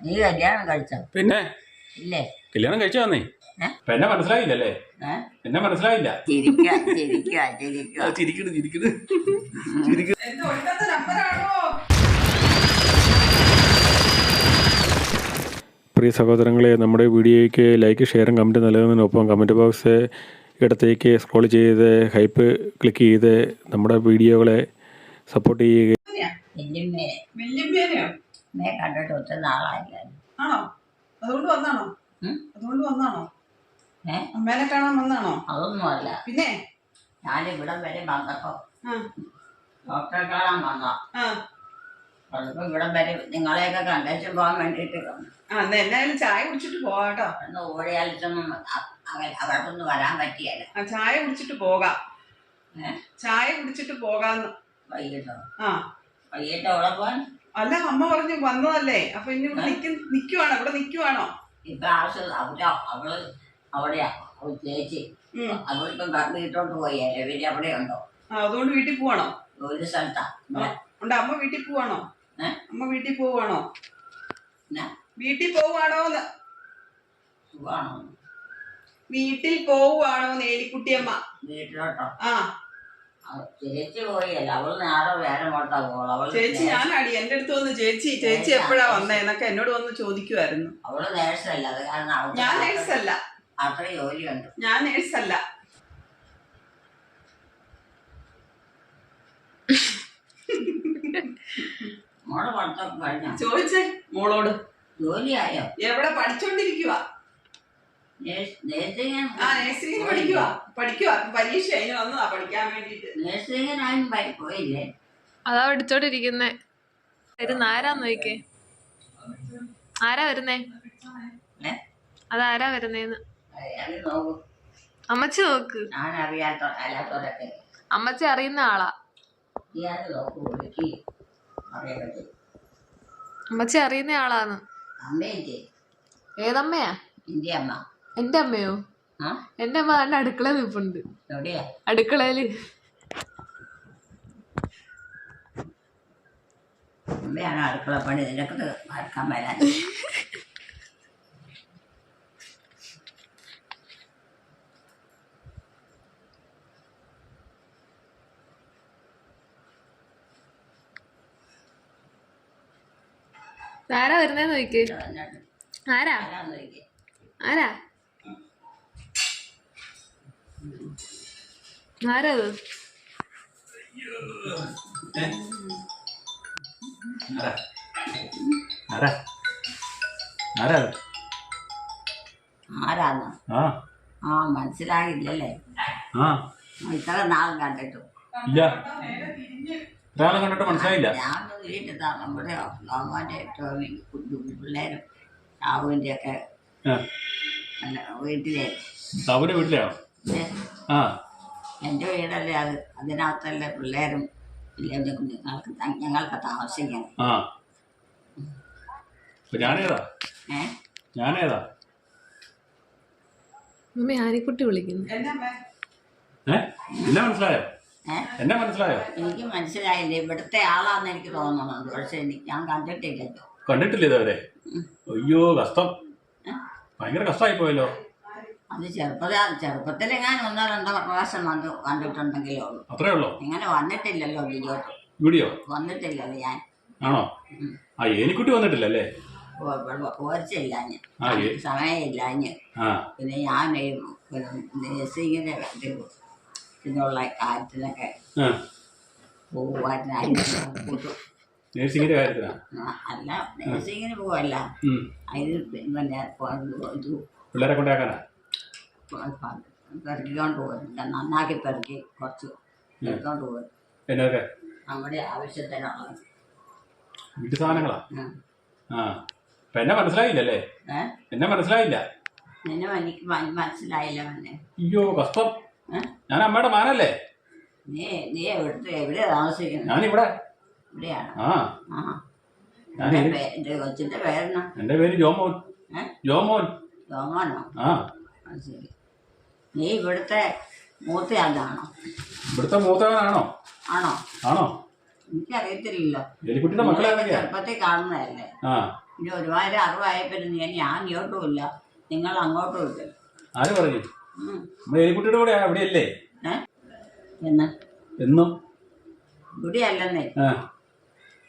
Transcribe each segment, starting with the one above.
നീ കല്യാണം കഴിച്ചോ? പിന്നെ ഇല്ലേ? കല്യാണം കഴിച്ചാന്നേ. എന്നെ മനസ്സിലായില്ലല്ലേ? എന്നെ മനസ്സിലായില്ല. പ്രിയ സഹോദരങ്ങളെ, നമ്മുടെ വീഡിയോയ്ക്ക് ലൈക്ക്, ഷെയറും കമൻറ്റ് നൽകുന്നതിനൊപ്പം കമൻറ്റ് ബോക്സ് ഇടത്തേക്ക് സ്ക്രോൾ ചെയ്ത് ഹൈപ്പ് ക്ലിക്ക് ചെയ്ത് നമ്മുടെ വീഡിയോകളെ സപ്പോർട്ട് ചെയ്യുക. കണ്ടിട്ട് ഒത്തിരി നാളായില്ല. ആണോ? അതുകൊണ്ട് വന്നാണോ? അമ്മേനെ കാണാൻ വന്നാണോ? അതൊന്നും അല്ല. പിന്നെ ഞാനിവിടം വരെ വന്നപ്പോ ഡോക്ടറെ കാണാൻ വന്ന അതിപ്പോ ഇവിടം വരെ നിങ്ങളെയൊക്കെ കണ്ടേച്ചു പോകാൻ വേണ്ടിട്ട് എന്നായാലും ചായ കുടിച്ചിട്ട് പോവാട്ടോ. ഒന്ന് ഓടിയാലിച്ചൊന്നും അവർക്കൊന്നും വരാൻ പറ്റിയല്ല. ചായ കുടിച്ചിട്ട് പോകാം. ചായ കുടിച്ചിട്ട് പോകാന്ന്. വൈകിട്ടോ? വൈകിട്ട് അവിടെ പോവാൻ അല്ല, അമ്മ പറഞ്ഞു വന്നതല്ലേ, അപ്പൊ ഇനി ഇവിടെ നിക്കുവാണോ? ഇവിടെ നിക്കുവാണോ? ഇപ്പൊ ആവശ്യം അവള് അവിടെയാ ചേച്ചി. അവളിപ്പം വീട്ടോട്ട് പോയല്ലേ, പിന്നെ അവിടെ ഉണ്ടോ? അതുകൊണ്ട് വീട്ടിൽ പോവാണോ? ഒരു സ്ഥലത്താ ഉണ്ട്. അമ്മ വീട്ടിൽ പോവാണോ? അമ്മ വീട്ടിൽ പോവാണോ? വീട്ടിൽ പോവാണോന്ന്? സുഖാണോ? വീട്ടിൽ പോവാണോ ഏലിക്കുട്ടിയമ്മ? വീട്ടിലോട്ടോ? ചേച്ചി പോയല്ല, അവള് നാളെ വേറെ മോട്ടാ പോകണം. ചേച്ചി ഞാനാടി, എന്റെ അടുത്ത് വന്ന് ചേച്ചി എപ്പോഴാ വന്നേ എന്നൊക്കെ എന്നോട് വന്ന് ചോദിക്കുമായിരുന്നു. അവള് നേഴ്സല്ല, അത് കാരണം ഞാൻ നേഴ്സല്ല. അത്ര ജോലിയുണ്ട്. ഞാൻ നേഴ്സല്ല. മോള് പഠിത്തം കഴിഞ്ഞ? ചോദിച്ചേ മോളോട്. ജോലിയായോ? എവിടെ പഠിച്ചോണ്ടിരിക്കുവാ? നേഴ്സിംഗിന് പഠിക്കുവാ. പരീക്ഷ അതിന് വന്നതാ പഠിക്കാൻ വേണ്ടിട്ട്. നേഴ്സിംഗിനായും പോയില്ലേ? അതാ പഠിച്ചോണ്ടിരിക്കുന്നേ. വരുന്ന ആരാന്ന് നോക്കേ. ആരാ വരുന്നേ? അതാരാ വരുന്നേന്ന് അമ്മച്ചി നോക്ക്. ഞാൻ അല്ലാത്തവരൊക്കെ അമ്മച്ചി അറിയുന്ന ആളാ. അമ്മച്ചി അറിയുന്ന ആളാന്ന്. അമ്മേന്റെ ഏതമ്മയാ? എന്റെ അമ്മ. എന്റെ അമ്മയോ? എന്റെ അമ്മ നല്ല അടുക്കള നിൽപ്പുണ്ട്. എവിടെയാ? അടുക്കളയില്. അമ്മയാണ് അടുക്കള പണി. നിനക്ക് മറക്കാൻ വരാൻ. ആരാ വരുന്നേന്ന് നോക്ക്. ആരാ ആരാ ആരാത്? ആരാന്ന്? മനസ്സിലാകില്ലല്ലേ? ഇത്ര നാളും കണ്ടിട്ടു കണ്ടിട്ട് മനസ്സിലായില്ല. ഞാൻ വീട്ടിൽ നമ്മുടെ ലോകോന്റെ പിള്ളേരും രാഹുവിന്റെ ഒക്കെ വീട്ടിലെ. വീട്ടിലാണോ? എന്റെ വീടല്ലേ അത്. അതിനകത്തല്ലേ പിള്ളേരും ഞങ്ങൾക്ക് താമസിക്കണം. ഞാനേതാ മമ്മി ആനിക്കുട്ടി വിളിക്കുന്നു. എന്നെ മനസ്സിലായോ? എന്നെ മനസ്സിലായോ? എനിക്ക് മനസ്സിലായില്ല. ഇവിടുത്തെ ആളാന്ന് എനിക്ക് തോന്നുന്നത്. പക്ഷെ ഞാൻ കണ്ടിട്ടില്ലല്ലോ. കണ്ടിട്ടില്ല ഇതുവരെ? അയ്യോ, കഷ്ടം. ഭയങ്കര കഷ്ടമായി പോയല്ലോ. അത് ചെറുപ്പത്തിൽ ഞാൻ 1-2 പ്രാവശ്യം കണ്ടിട്ടുണ്ടെങ്കിലേ ഉള്ളൂ. അത്രേ ഉള്ളൂ? ഇങ്ങനെ വന്നിട്ടില്ലല്ലോ വീഡിയോ. വന്നിട്ടില്ലല്ലോ ഞാൻ. ആണോ? ഏനിക്കുട്ടി വന്നിട്ടില്ലല്ലേ? പോർച്ചില്ലാഞ്ഞ്, സമയമില്ലാഞ്ഞ്. പിന്നെ ഞാൻ നേഴ്സിങ്ങിന്റെ ഇതിനുള്ള കാര്യത്തിനൊക്കെ നേഴ്സിങ്ങിന്റെ കാര്യത്തിനാ? അല്ല, നേഴ്സിങ്ങിന് പോവല്ല. അതിന് പിന്നെ പിള്ളേരെ കൊണ്ടാക്കാനാ പെറുക്കിക്കൊണ്ട് പോകും. നന്നാക്കി പെറുക്കി കുറച്ച് പെറുക്കൊണ്ട് പോകും. നമ്മുടെ ആവശ്യത്തിനുള്ളത് വീട്ടു സാധനങ്ങളാ. എന്നെ മനസ്സിലായില്ലല്ലേ? എന്നെ മനസ്സിലായില്ല. നിന്നെ എനിക്ക് മനസ്സിലായില്ല. പിന്നെ അയ്യോ, കഷ്ടം. ഞാൻ അമ്മയുടെ മാനല്ലേ? നീ എവിടെയാ താമസിക്കുന്നത്? ഞാനിവിടെ. ഇവിടെയാണ്. കൊച്ചിന്റെ പേരെന്നാ? എന്റെ പേര് ജോമോൻ. ജോമോനോ? ശരി. നീ ഇവിടുത്തെ മൂത്തയാളാണോ? ഇവിടുത്തെ മൂത്തവനാണോ? ആണോ? ആണോ? എനിക്കറിയത്തില്ലല്ലോ. എലിക്കുട്ടിയുടെ മക്കളെ ചെറുപ്പത്തിൽ കാണുന്നതല്ലേ? ഇനി ഒരുമാതിരി അറിവായപ്പോൾ ഞാൻ ഇങ്ങോട്ടും ഇല്ല, നിങ്ങൾ അങ്ങോട്ടും ഇല്ല. ആര് പറഞ്ഞു? നമ്മുടെ എലിക്കുട്ടിയുടെ കൂടെ അവിടെയല്ലേ എന്ന് എന്നും? ഇവിടെ അല്ലെന്നേ,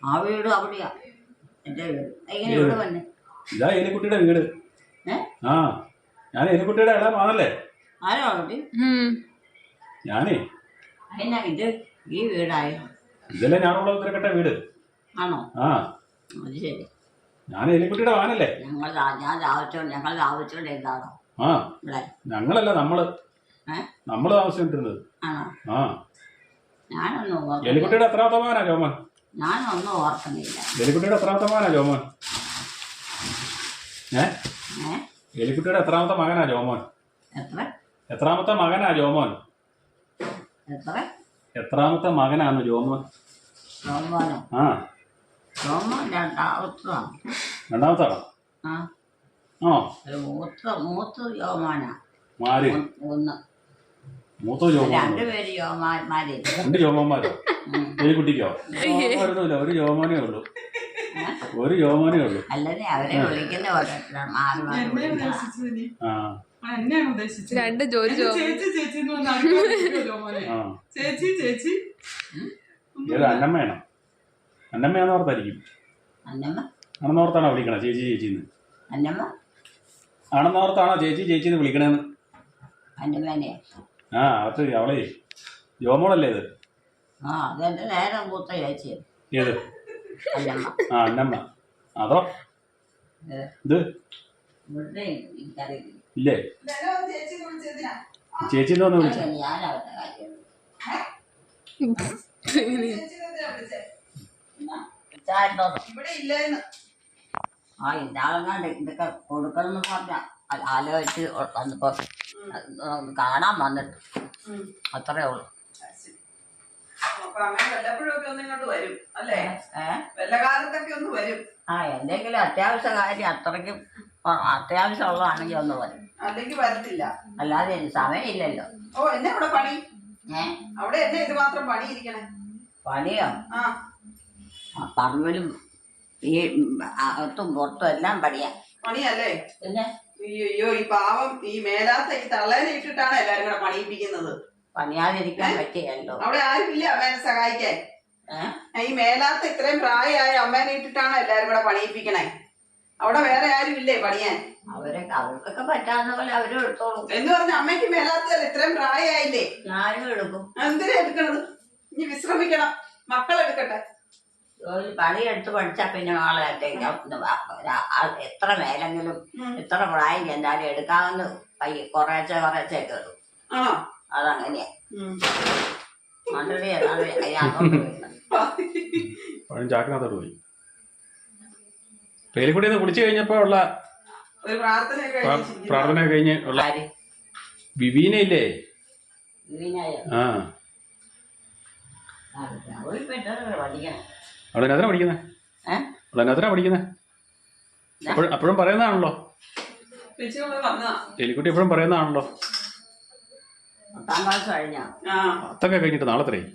ആ വീട് അവിടെയാ എൻ്റെ വീട്. എങ്ങനെ ഇവിടെ വന്നെ? ഇതാ എലിക്കുട്ടിയുടെ വീട്. ആ, ഞാൻ എലിക്കുട്ടിയുടെ ഇടാൻ ആണല്ലേ. ആരോ അവിടെ ഞാനേ അതിനാ ഇത് ഈ വീടായോ? ഇതല്ലേ ഞാനുള്ള ഉത്തരക്കട്ട വീട്. ആണോ? ആ, അത് ശരി. ഞാൻ എലിക്കുട്ടിയുടെ വാനല്ലേ. ഞങ്ങൾ താമസിച്ചോണ്ട് എന്താണോ ആ, ഇവിടെ? ഞങ്ങളല്ല, നമ്മള് താമസിച്ചോണ്ടിരുന്നത്. ആണോ? ആ, ഞാനൊന്നും എലിക്കുട്ടിയുടെ എത്രാമത്തെ മകനാ ജോമോൻ? ഞാനൊന്നും ഓർക്കുന്നില്ല. എലിക്കുട്ടിയുടെ എത്രാമത്തെ മകനാ ജോമോൻ? എലിക്കുട്ടിയുടെ എത്രാമത്തെ മകനാ ജോമോൻ? എത്രാമത്തെ മകനാ ജോമോൻ? എത്രാമത്തെ മകനാണ് ജോമോൻ? ജോമോനോ? ആ, ജോമോൻ രണ്ടാമത്തതാണ്. രണ്ടാമത്താണോ? ആണോ? മൂത്ത ജോമോനാ. മാര് ഒന്ന്. മൂത്ത ജോമോൻ. രണ്ടുപേര് ജോമാന്മാര്. രണ്ട് ജോമോന്മാരോ? എലിക്കുട്ടിക്കോ? വരുന്നില്ല, ഒരു ജോമോനേ ഉള്ളൂ. ഒരു ജോമോനേ ഉള്ളൂ. അല്ലേ അവരെ വിളിക്കുന്ന ഓരോരുത്തരാണ് മാറി മാറി വിളിക്കുന്നത്. എന്നെയാണ് ഉദ്ദേശിച്ചത്. രണ്ട് ജോലി ചേച്ചി ചേച്ചി എന്ന് പറഞ്ഞാൽ ചേച്ചി ചേച്ചി ഏത് അന്നമ്മയാണോ? അന്നമ്മയാന്ന് ഓർത്തായിരിക്കും. അന്നമ്മ ആണെന്നോർത്താണോ വിളിക്കണേ ചേച്ചി ചേച്ചിന്ന്? അന്നമ്മ ആണെന്നോർത്താണോ ചേച്ചി ചേച്ചിന്ന് വിളിക്കണേന്ന്? അന്നമ്മേനെ. ആ, അത് അവളെ ജോമോളല്ലേ ഇത്? ആ, അതെന്റെ നേരെ മൂത്ത ചേച്ചി. ഏത്? അന്നമ്മ. ആ, അന്നമ്മ. അതോ ഇത് ഇവിടെ എനിക്കറിയില്ല. ഇല്ലേ? ചേച്ചിന്ന് ഒന്ന് വിളിച്ചു. ഞാൻ അവരുടെ കാര്യം ഇവിടെ ഇല്ലെന്ന്. ആ, ഇന്നാളെങ്ങാണ്ട് ഇതൊക്കെ കൊടുക്കണം എന്ന് പറഞ്ഞ ആലോചിച്ച് വന്നപ്പോ കാണാൻ വന്നിട്ട് അത്രേ ഉള്ളു. അപ്പൊ അങ്ങനെ വല്ലപ്പോഴൊക്കെ ഒന്ന് ഇങ്ങോട്ട് വരും അല്ലേ? വല്ല കാലത്തൊക്കെ ഒന്ന് വരും. ആ, എന്തെങ്കിലും അത്യാവശ്യ കാര്യം അത്രയ്ക്കും അത്യാവശ്യമുള്ളതാണെങ്കിൽ ഒന്ന് വരും, അല്ലെങ്കിൽ വരത്തില്ല. അല്ലാതെ എനിക്ക് സമയമില്ലല്ലോ. ഓ, എന്നെ അവിടെ പണി? അവിടെ എന്നെ ഇത് മാത്രം പണി ഇരിക്കണേ? പണിയോ? പറമ്പിലും ഈ അകത്തും പുറത്തും എല്ലാം പണിയല്ലേ? പിന്നെ അയ്യോ, ഈ പാവം ഈ മേലാത്ത ഈ തള്ളേനെ ഇട്ടിട്ടാണ് എല്ലാരും കൂടെ പണിയിപ്പിക്കുന്നത്. പണിയാതിരിക്കാൻ പറ്റിയല്ലോ. അവിടെ ആരുമില്ല അമ്മേനെ സഹായിക്കാൻ. ഈ മേലാത്ത ഇത്രയും പ്രായമായ അമ്മേനെ ഇട്ടിട്ടാണ് എല്ലാരും കൂടെ പണിയിപ്പിക്കണേ. അവിടെ വേറെ ആരും ഇല്ലേ പണിയാൻ? അവർക്കൊക്കെ പറ്റാവുന്ന പോലെ അവരും എടുത്തോളൂ എന്ന് പറഞ്ഞ അമ്മയ്ക്ക് മേലാത്തല്ല, ഇത്രയും പ്രായമായില്ലേ? ഞാനും എടുക്കും. എന്തിനാ എടുക്കണത്? ഇനി വിശ്രമിക്കണം, മക്കളെടുക്കട്ടെ. പണിയെടുത്ത് പഠിച്ചാ പിന്നെ നാളെ എത്ര മേലെങ്കിലും എത്ര പ്രായം ചെന്നാലും എടുക്കാവുന്ന കുറേശ്ശെ കുറേശ്ശെ കയറും. ആണോ? അതങ്ങനെയാ. ചാക്കിനകത്തോട്ട് പോയി. പേലിക്കുട്ടി കുളിച്ചു കഴിഞ്ഞപ്പോ ഉള്ള ഒരു പ്രാർത്ഥന കഴിഞ്ഞ് ഉള്ള വിവീന ഇല്ലേ? ആ, അവളെന്നാ പഠിക്കുന്നേ? അവളെന്നാ പഠിക്കുന്നേ? അപ്പോഴും പറയുന്നതാണല്ലോ എലിക്കുട്ടി, എപ്പോഴും പറയുന്നതാണല്ലോ. അതൊക്കെ കഴിഞ്ഞിട്ട് നാളെ എത്രയായി?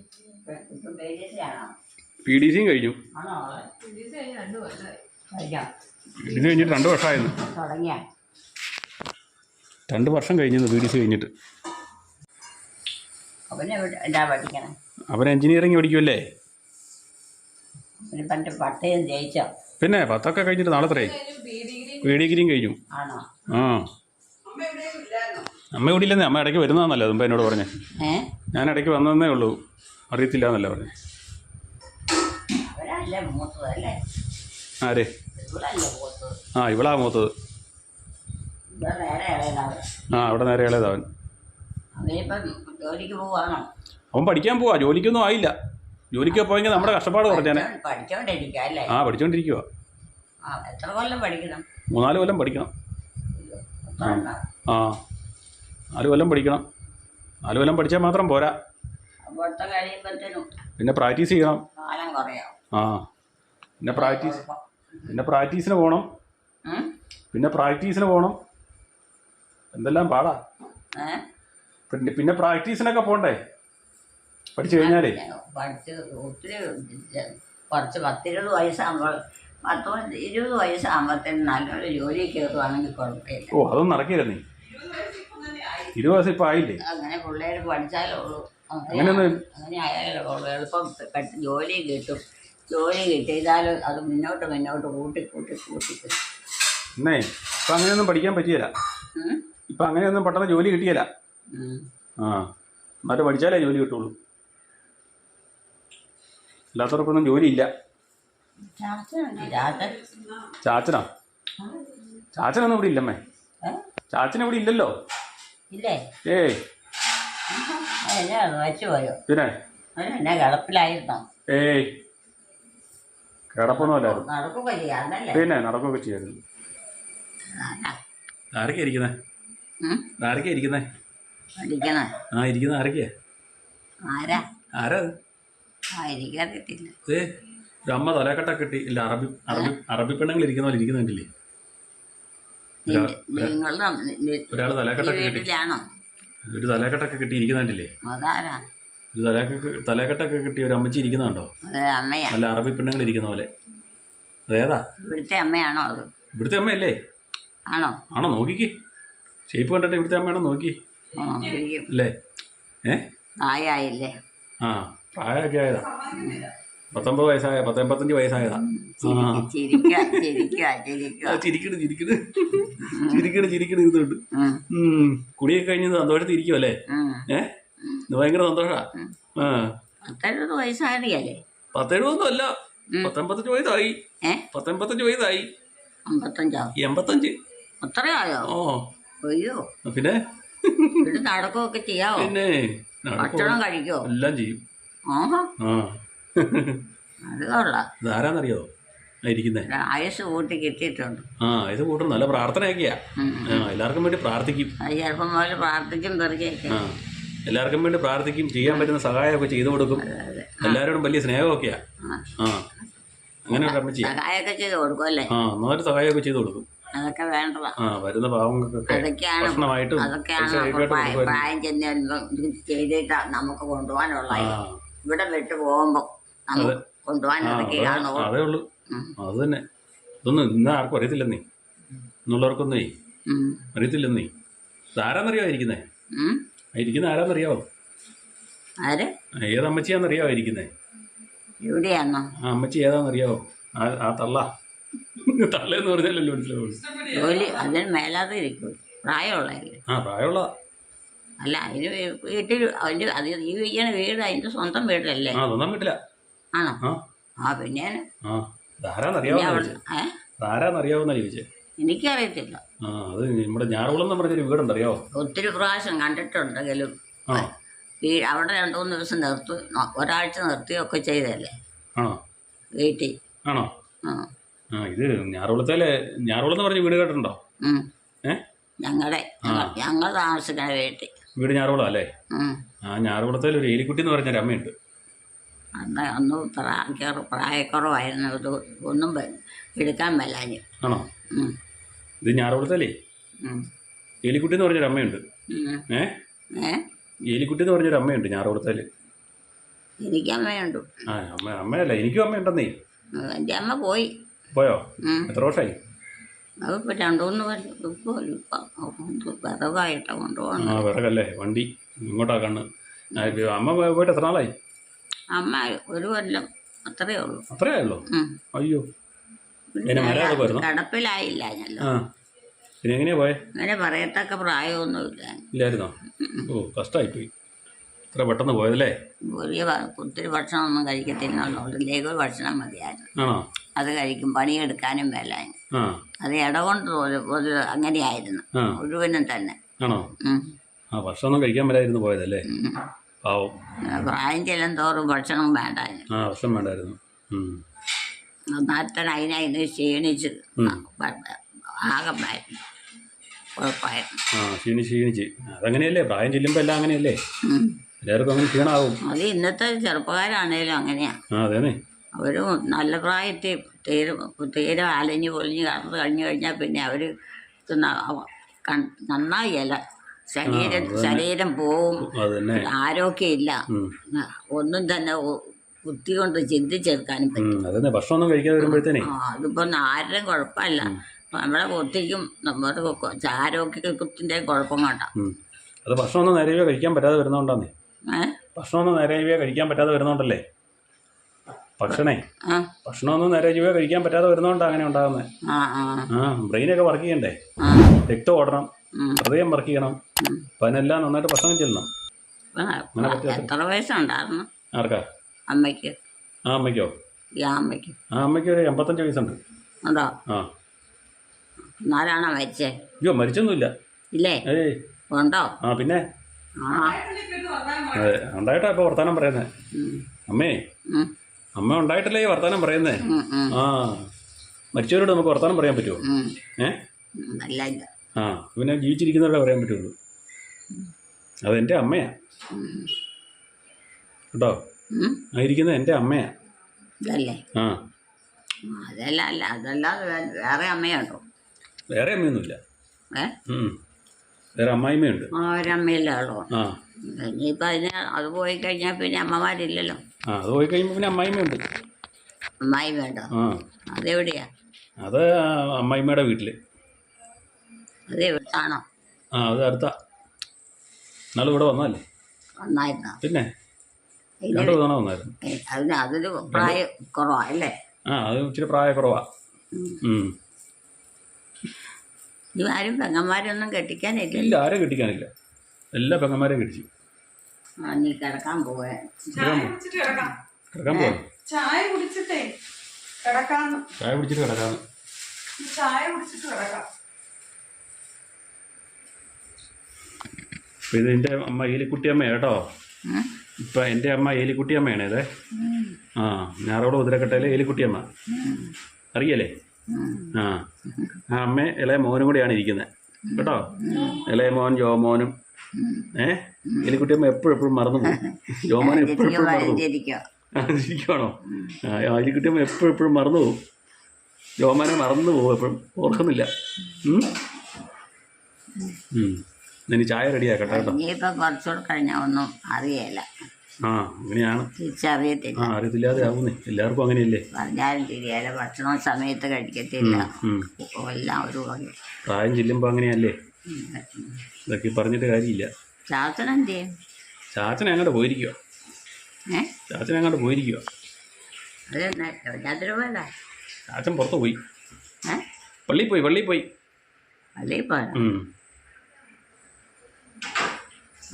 PDC കഴിഞ്ഞു. PDC കഴിഞ്ഞിട്ട് 2 വർഷമായിരുന്നു. 2 വർഷം കഴിഞ്ഞു PDC കഴിഞ്ഞിട്ട്. അവൻ എഞ്ചിനീയറിംഗ് പഠിക്കുമല്ലേ? പിന്നെ 10 കഴിഞ്ഞിട്ട് നാളെ എത്രയായി? ഡിഗ്രിയും കഴിഞ്ഞു. ആ, അമ്മ ഇവിടെ ഇല്ലെന്നേ. അമ്മ ഇടയ്ക്ക് വരുന്നതാണല്ലോ അതുമ്പോ എന്നോട് പറഞ്ഞേ. ഞാൻ ഇടയ്ക്ക് വന്നതന്നേ ഉള്ളൂ, അറിയത്തില്ല എന്നല്ലേ പറഞ്ഞേ. ആരെ? ആ, ഇവളാ മൂത്തത്. ആ, അവിടെ നേരെ ഇളയതവൻ. അവൻ പഠിക്കാൻ പോവാ, ജോലിക്കൊന്നും ആയില്ല. ജോലിക്ക് പോയെങ്കിൽ നമ്മുടെ കഷ്ടപ്പാട് കുറച്ചാനെ. ആ, പഠിച്ചോണ്ടിരിക്കുവാ. 3-4 കൊല്ലം പഠിക്കണം. ആ, 4 കൊല്ലം പഠിക്കണം. 4 കൊല്ലം പഠിച്ചാൽ മാത്രം പോരാ, പിന്നെ പ്രാക്ടീസ് ചെയ്യണം. ആ, പിന്നെ പ്രാക്ടീസിന് പോകണം. എന്തെല്ലാം പാടാ. പിന്നെ പ്രാക്ടീസിനൊക്കെ പോണ്ടേ പഠിച്ചു കഴിഞ്ഞാലേ. ഒത്തിരി കുറച്ച് 10-20 വയസ്സാകുമ്പോൾ 20 വയസ്സാകുമ്പോഴത്തേനും നല്ലൊരു ജോലി കയറുവാണെങ്കിൽ കുഴപ്പമില്ല. ഓ അതൊന്നും നടക്കില്ല നീ. 20 വയസ്സ് ഇപ്പം ആയില്ലേ? അങ്ങനെ പിള്ളേർ പഠിച്ചാലേ ഉള്ളൂ. അങ്ങനെയൊന്നും അങ്ങനെ ആയാലേ ഉള്ളൂ. എളുപ്പം ജോലി കിട്ടും. ജോലി കിട്ടിയാലും അത് മുന്നോട്ട് കൂട്ടി എന്നേ ഇപ്പം അങ്ങനെയൊന്നും പഠിക്കാൻ പറ്റിയല്ല. ഇപ്പം അങ്ങനെയൊന്നും പെട്ടെന്ന് ജോലി കിട്ടിയല്ല. ആ എന്നിട്ട് പഠിച്ചാലേ ജോലി കിട്ടുള്ളൂ. അല്ലാത്തവർക്കൊന്നും ജോലിയില്ല. ചാച്ചനാ? ചാച്ചനൊന്നും ഇവിടെ ഇല്ലമ്മേ. ചാച്ചൻ ഇവിടെ ഇല്ലല്ലോ. ഇല്ലേ? ഏയ് വെച്ചു പോയോ? പിന്നെ എന്നെ കിടപ്പിലായിരുന്നോ? ഏയ് കിടപ്പൊന്നും അല്ലായിരുന്നു. നടക്കുകയൊക്കെ ചെയ്യാന്നല്ലേ? പിന്നെ നടക്കുകയൊക്കെ ചെയ്യായിരുന്നു. ആരൊക്കെയാ ഇരിക്കുന്നേ? ആരൊക്കെയാ ഇരിക്കുന്നേ? പഠിക്കണേ? ആ ഇരിക്കുന്ന ആരൊക്കെയാ? ആരാ? ആരാ? എനിക്കറിയത്തില്ല. ഒരു അമ്മ തലക്കെട്ടൊക്കെ ഇട്ടി. ഇല്ല അറബി പെണ്ണുങ്ങൾ ഇരിക്കുന്ന പോലെ ഇരിക്കുന്നുണ്ടല്ലേ? ഒരാൾ തലക്കെട്ടൊക്കെ കിട്ടി. ഒരു തലക്കെട്ടൊക്കെ കിട്ടി ഇരിക്കുന്നുണ്ടല്ലേ? അതാരാ? ഒരു തലക്കെട്ടൊക്കെ കിട്ടി ഒരു അമ്മച്ചി ഇരിക്കുന്നുണ്ടോ? അല്ല അറബി പെണ്ണുങ്ങൾ ഇരിക്കുന്ന പോലെ. അതേതാ? ഇവിടുത്തെ അമ്മയാണോ അത്? ഇവിടുത്തെ അമ്മയല്ലേ? ആണോ നോക്കിക്ക്. ഷേപ്പ് കണ്ടിട്ട് ഇവിടുത്തെ അമ്മയാണോ നോക്കി അല്ലേ? പ്രായമായില്ലേ? ആ പ്രായമൊക്കെ ആയതാ. 19 വയസ്സായ 85 വയസ്സായതാ. ചിരിക്കണ് ഇരുന്നുണ്ട്. കുടിയൊക്കെ കഴിഞ്ഞ് സന്തോഷത്തിൽ ഇരിക്കുമല്ലേ? ഭയങ്കര സന്തോഷാ. 70 വയസ്സായതല്ലേ? 70 അല്ല, 85 വയസ്സായി. 85 വയസ്സായി. 85. അത്രയായോ? ഓ അയ്യോ. പിന്നെ നടക്കുകയൊക്കെ ചെയ്യാവോ? പിന്നെ ഭക്ഷണം കഴിക്കോ? എല്ലാം ചെയ്യും. അത് കൊള്ളാം. ഇതാരാന്നറിയോ ഇരിക്കുന്നേ? ആയുസ് കൂട്ടി കിട്ടിയിട്ടുണ്ട്. ഇത് കൂട്ടും. നല്ല പ്രാർത്ഥനയൊക്കെയാ. എല്ലാവർക്കും വേണ്ടി പ്രാർത്ഥിക്കും. ചെറുപ്പം പോലെ പ്രാർത്ഥിക്കും. എല്ലാവർക്കും വേണ്ടി പ്രാർത്ഥിക്കും. ചെയ്യാൻ പറ്റുന്ന സഹായമൊക്കെ ചെയ്തു കൊടുക്കും. എല്ലാവരോടും വലിയ സ്നേഹമൊക്കെയാ. അങ്ങനെ ഒരു അമ്മച്ചി സഹായമൊക്കെ ചെയ്ത് കൊടുക്കും അല്ലേ? നന്നായിട്ട് സഹായമൊക്കെ ചെയ്തു കൊടുക്കും. അതൊക്കെ വേണ്ടതാ. വരുന്ന പാവങ്ങൾക്കൊക്കെ ഭക്ഷണമായിട്ടും പ്രായം ചെയ്തിട്ടാ നമുക്ക് കൊണ്ടുപോകാനുള്ള. ഇവിടെ വിട്ടു പോകുമ്പോ കൊണ്ടുപോകാൻ അതേ ഉള്ളൂ. അത് തന്നെ. ഇതൊന്നും ഇന്ന് ആർക്കും അറിയത്തില്ലെന്നേ. എന്നുള്ളവർക്കൊന്നേ അറിയത്തില്ലെന്നേ. ഇതാരാന്നറിയാവോ ഇരിക്കുന്നേ? ഇരിക്കുന്ന ആരാന്നറിയാവോ? ഏതമ്മച്ചിയാന്നറിയാവോ ഇരിക്കുന്നേ? എവിടെയാണോ അമ്മച്ചി? ഏതാന്നറിയാവോ? ആ തള്ളെന്ന് പറഞ്ഞാലല്ലോ മനസ്സിലാവുള്ളൂ. ജോലി അതിന് മേലാതെ ഇരിക്കും. പ്രായമുള്ളതല്ലേ? പ്രായമുള്ള അല്ല. അതിന് വീട്ടിൽ ഈ വീണ വീട് അതിന്റെ സ്വന്തം വീടല്ലേ? സ്വന്തം വീട്ടില. ആണോ? പിന്നെ ആരാന്നറിയാവുന്ന ചോദിച്ചേ? എനിക്കറിയത്തില്ല. അത് നമ്മുടെ ഞാറുകുളം എന്ന് പറഞ്ഞൊരു വീടുണ്ടറിയാവോ? ഒത്തിരി പ്രാവശ്യം കണ്ടിട്ടുണ്ടെങ്കിലും അവിടെ 2-3 ദിവസം ഒരാഴ്ച നിർത്തിയൊക്കെ ചെയ്തല്ലേ വീട്ടിൽ. ആണോ? ഇത് ഞാറുകുളത്തേലെ ഞാറുകുളം എന്ന് പറഞ്ഞ വീട് കേട്ടിട്ടുണ്ടോ? ഞങ്ങൾ താമസിക്കുന്ന വീട് ഞാറുകുളം അല്ലേ? ഞാറുകുളത്തേൽ ഒരു എലിക്കുട്ടി എന്ന് പറഞ്ഞൊരു അമ്മയുണ്ട്. അന്ന് പ്രായക്കുറവായിരുന്നു. ഇത് ഒന്നും എടുക്കാൻ മേലാഞ്ഞു. ആണോ? ഇത് ഞാറുകുളത്തേലേ എലിക്കുട്ടി എന്ന് പറഞ്ഞൊരു അമ്മയുണ്ട്. എലിക്കുട്ടി എന്ന് പറഞ്ഞൊരു അമ്മയുണ്ട് ഞാറുകുളത്തേല്. എനിക്ക് അമ്മയുണ്ട്. അമ്മയല്ല, എനിക്കും അമ്മയുണ്ടെന്നേ. എൻ്റെ അമ്മ പോയോ? എത്ര വർഷമായി? അതിപ്പോൾ 2-3 വിറകായിട്ടാ കൊണ്ടുപോകണം. വിറകല്ലേ? വണ്ടി ഇങ്ങോട്ടാ കണ്ണ്. അമ്മ പോയിട്ട് എത്ര നാളായി? അമ്മ 1 കൊല്ലം അത്രയേ ഉള്ളൂ. അത്രയേ ഉള്ളൂ? അയ്യോ. കിടപ്പിലായില്ല ഞല്ലോ. പിന്നെ എങ്ങനെയാ പോയെ? അങ്ങനെ പറയത്തക്ക പ്രായമൊന്നും ഇല്ലായിരുന്നോ? ഓ കഷ്ടമായിപ്പോയി. ഇത്ര പെട്ടെന്ന് പോയതല്ലേ? ഒത്തിരി ഭക്ഷണമൊന്നും കഴിക്കത്തില്ലുള്ളൂ. ലഘു ഭക്ഷണം മതിയായിരുന്നു. അത് കഴിക്കും. പണിയെടുക്കാനും മേലായിരുന്നു. അത് ഇടകൊണ്ട് അങ്ങനെയായിരുന്നു മുഴുവനും തന്നെ. ഭക്ഷണം കഴിക്കാൻ മേലായിരുന്നു പോയതല്ലേ? പാവം. പ്രായം ചെല്ലും തോറും ഭക്ഷണം വേണ്ടായിരുന്നു. ഭക്ഷണം വേണ്ടായിരുന്നു. നന്നായിട്ട് അതിനതിന് ക്ഷീണിച്ച് ആകെ കുഴപ്പമായിരുന്നു. ക്ഷീണിച്ച് അതങ്ങനെയല്ലേ? പ്രായം ചെല്ലുമ്പോൾ എല്ലാം അങ്ങനെയല്ലേ? എല്ലാവർക്കും അങ്ങനെ ക്ഷീണമാവും. അത് ഇന്നത്തെ ചെറുപ്പക്കാരാണേലും അങ്ങനെയാ. അതേനെ. അവര് നല്ല പ്രായത്തിൽ തീരെ അലഞ്ഞു പൊലിഞ്ഞ് കടന്നു കഴിഞ്ഞാൽ പിന്നെ അവർ നന്നായില്ല. ശരീരം പോവും. ആരോഗ്യമില്ല. ഒന്നും തന്നെ ബുദ്ധി കൊണ്ട് ചിന്തിച്ചെടുക്കാനും പറ്റും. അതന്നെ ഭക്ഷണമൊന്നും കഴിക്കാതെ വരുമ്പോഴത്തേനെ അതിപ്പോ ആരുടെയും കുഴപ്പമല്ല, നമ്മുടെ ബുദ്ധിക്കും നമ്മുടെ ആരോഗ്യത്തിൻ്റെ കുഴപ്പം കണ്ട. അത് ഭക്ഷണമൊന്നും നേരെ കഴിക്കാൻ പറ്റാതെ വരുന്നോണ്ടാന്നേ. ഭക്ഷണമൊന്നും നേരെ കഴിക്കാൻ പറ്റാതെ വരുന്നോണ്ടല്ലേ ഭക്ഷണമൊന്നും നേരെ കഴിക്കാൻ പറ്റാതെ വരുന്നോണ്ടാ അങ്ങനെ ഉണ്ടാകുന്നത്. ബ്രെയിനൊക്കെ വർക്ക് ചെയ്യണ്ടേ, രക്തം ഓടണം, ഹൃദയം വർക്ക് ചെയ്യണം, അപ്പൊ അതിനെല്ലാം നന്നായിട്ട് ഭക്ഷണം ചെല്ലണം. എത്ര വയസ്സുണ്ടായിരുന്നു ആർക്കാ? അമ്മയ്ക്ക്. ആ അമ്മയ്ക്കോ? അമ്മയ്ക്ക് ഒരു 85 വയസ്സുണ്ട്. ഉണ്ടോ? ആ. എന്നാലാണോ മരിച്ചേ? അയ്യോ മരിച്ചൊന്നുമില്ല. ഇല്ലേ? ഏയ് ഉണ്ടോ? ആ പിന്നെ അതെ ഉണ്ടായിട്ടാ ഇപ്പൊ വർത്താനം പറയുന്നേ. അമ്മ ഉണ്ടായിട്ടല്ലേ ഈ വർത്താനം പറയുന്നേ. ആ മരിച്ചവരോട് നമുക്ക് വർത്താനം പറയാൻ പറ്റുമോ? ആ പിന്നെ ജീവിച്ചിരിക്കുന്നവരോടെ പറയാൻ പറ്റുള്ളൂ. അതെന്റെ അമ്മയാ കേട്ടോ. ആ ഇരിക്കുന്നത് എന്റെ അമ്മയാ. ആ അതല്ലാതെ വേറെ അമ്മയുണ്ടോ? വേറെ അമ്മയൊന്നുമില്ല. വേറെ അമ്മായിമ്മയുണ്ട്. ഒരമ്മയല്ലേ ഉള്ളൂ. ആ ഇനിയിപ്പോൾ അത് പോയി കഴിഞ്ഞാൽ പിന്നെ അമ്മമാരില്ലല്ലോ. ആ അത് പോയി കഴിയുമ്പോൾ പിന്നെ അമ്മായിമ്മയുണ്ട്. അമ്മായിമ്മയുണ്ടോ? ആ അതെവിടെയാ? അത് അമ്മായിമ്മയുടെ വീട്ടിൽ. അത് എവിടുത്താണോ? ആ അത് അടുത്താ. നാളെ ഇവിടെ വന്നല്ലേ? വന്നായിരുന്നോ? പിന്നെ 2 തവണ വന്നായിരുന്നു. അതൊരു പ്രായ കുറവാ അല്ലേ? ആ അത് ഇച്ചിരി പ്രായ കുറവാ. ഇത് ആരും പെങ്ങന്മാരൊന്നും കെട്ടിക്കാനില്ല? ഇല്ല, ആരും കെട്ടിക്കാനില്ല. എല്ലാ പെങ്ങന്മാരെയും കെട്ടിച്ചു. നീ കിടക്കാൻ പോവേ? കിടക്കാൻ പോവാ? ചായ കുടിച്ചിട്ടേ കിടക്കാന്ന്. ചായ കുടിച്ചിട്ട് കിടക്കാന്ന്. ചായ കുടിച്ചിട്ട് കിടക്കാം. ഇത് എൻ്റെ അമ്മ ഏലിക്കുട്ടിയമ്മ കേട്ടോ. ഇപ്പം എൻ്റെ അമ്മ ഏലിക്കുട്ടിയമ്മയാണ് ഇതേ. ആ ഞാറോട് ഉതിരക്കട്ടയിലെ ഏലിക്കുട്ടിയമ്മ അറിയല്ലേ? ആ ആ അമ്മ ഇളയ മോനും കൂടിയാണ് ഇരിക്കുന്നത് കേട്ടോ. ഇളയ മോൻ ജോമോനും. എലിക്കുട്ടിയമ്മ എപ്പോഴും മറന്നു പോകും. ജോമോനെ എപ്പോഴും മറന്നു പോകും. ഇരിക്കുവാണോ? എലിക്കുട്ടിയമ്മ എപ്പോഴും മറന്നു പോകും. ജോമോനെ മറന്നു പോകും, എപ്പോഴും ഓർക്കുന്നില്ല. ഇനി ചായ റെഡിയാക്കട്ടെ കേട്ടോ. കുറച്ചുകൂടെ കഴിഞ്ഞാൽ ഒന്നും അറിയില്ല. ആ അങ്ങനെയാണ്. തിരിച്ചറിയത്തില്ല. ആ അറിയത്തില്ലാതെ ആവുന്നേ, എല്ലാവർക്കും അങ്ങനെയല്ലേ. പറഞ്ഞാലും തിരിയാല, ഭക്ഷണം സമയത്ത് കഴിക്കത്തില്ല, എല്ലാം ഒരു പ്രായം ചെല്ലുമ്പോൾ അങ്ങനെയല്ലേ. ഇതൊക്കെ പറഞ്ഞിട്ട് കാര്യമില്ല. ചാച്ചൻ എന്ത് ചെയ്യും? ചാച്ചൻ അങ്ങോട്ട് പോയിരിക്കുക. ചാച്ചൻ അങ്ങോട്ട് പോയിരിക്കുക. ചാച്ചൻ പുറത്ത് പോയി. പള്ളിയിൽ പോയി. പള്ളിയിൽ പോയി.